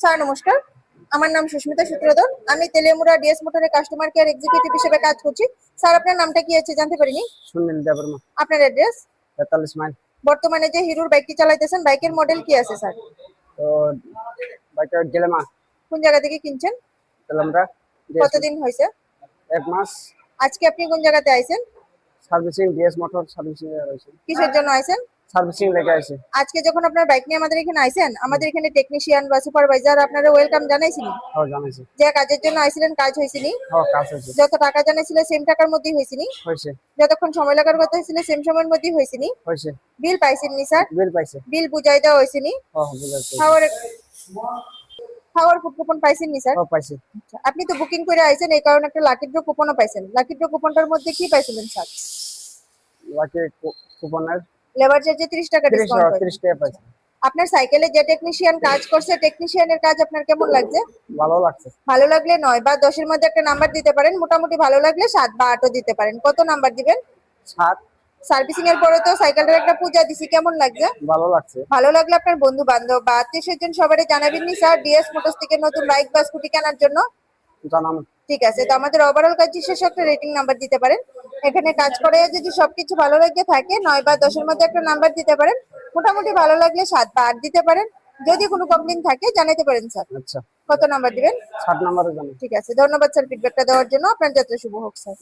Sir নমস্কার, আমার নাম সুস্মিতা সূত্রধর। আমি তেলিয়ামুড়া ডিএস মোটরের কাস্টমার কেয়ার এক্সিকিউটিভ হিসেবে কাজ করছি। স্যার আপনার নামটা কি আছে জানতে পারিনি? সুনীল দেববর্মা। আপনার অ্যাড্রেস? 43 মাইল। বর্তমানে যে হিরোর বাইকটি চালাইতেছেন, বাইকের মডেল কি আছে স্যার? তো বাইকটা গেলামা। কোন জায়গা থেকে কিনছেন? তেলামরা। কতদিন হয়েছে? 1 মাস। আজকে আপনি কোন জায়গাতে আইছেন? সার্ভিসিং ডিএস মোটর সার্ভিসিং এ রয়েছে। কিসের জন্য আইছেন? সার্ভিসিং লেগে আছে। আজকে যখন আপনার বাইক নিয়ে আমাদের এখানে আইছেন, আমাদের এখানে টেকনিশিয়ান বা সুপারভাইজার আপনারা ওয়েলকাম জানাইছিনি? হ্যাঁ জানাইছি। যে কাজের জন্য আইছিলেন কাজ হয়েছিনি? হ্যাঁ কাজ হয়েছে। যত টাকা জানাইছিল সেম টাকার মধ্যেই হয়েছিনি? হয়েছে। যতক্ষণ সময় লাগার কথা হয়েছিল সেম সময়ের মধ্যেই হয়েছিনি? হয়েছে। বিল পাইছেননি স্যার? বিল পাইছে। বিল বুঝাই দেওয়া হয়েছিনি? হ্যাঁ বুঝাইছে। খাওয়ার খাওয়ার কুপন পাইছেননি স্যার? হ্যাঁ পাইছে। আচ্ছা, আপনি তো বুকিং করে আইছেন, এই কারণে একটা লাকি ড্র কুপনও পাইছেন। লাকি ড্র কুপনটার মধ্যে কি পাইছিলেন স্যার? লাকি কুপনের লেবার চার্জে 30 টাকা 30 ডিসকাউন্ট পাইছেন। 30 টাকা পাইছে। আপনার সাইকেলে যে টেকনিশিয়ান কাজ করছে, টেকনিশিয়ানের কাজ আপনার কেমন লাগছে? ভালো লাগছে। ভালো লাগলে 9 বা 10 এর মধ্যে একটা নাম্বার দিতে পারেন, মোটামুটি ভালো লাগলে 7 বা 8ও দিতে পারেন। কত নাম্বার দিবেন? 7। সার্ভিসিং এর পরে তো সাইকেলটার একটা পূজা দিছি, কেমন লাগছে? ভালো লাগছে। ভালো লাগলে আপনার বন্ধু বান্ধব বা আত্মীয় স্বজন সবারই জানাবেন নি স্যার ডিএস মোটরস থেকে নতুন বাইক বা স্কুটি কেনার জন্য? জানাম। ঠিক আছে, তো আমাদের ওভারঅল কাজ শেষে একটা রেটিং নাম্বার দিতে পারেন। এখানে কাজ করে যদি সবকিছু ভালো লাগে থাকে 9 বা 10 এর মধ্যে একটা নাম্বার দিতে পারেন, মোটামুটি ভালো লাগলে 7 বা 8 দিতে পারেন। যদি কোনো কমপ্লেইন থাকে জানাতে পারেন স্যার। আচ্ছা। কত নাম্বার দিবেন? 7 নম্বরে জানাম। ঠিক আছে, ধন্যবাদ স্যার ফিডব্যাকটা দেওয়ার জন্য। আপনার যাত্রা শুভ হোক স্যার।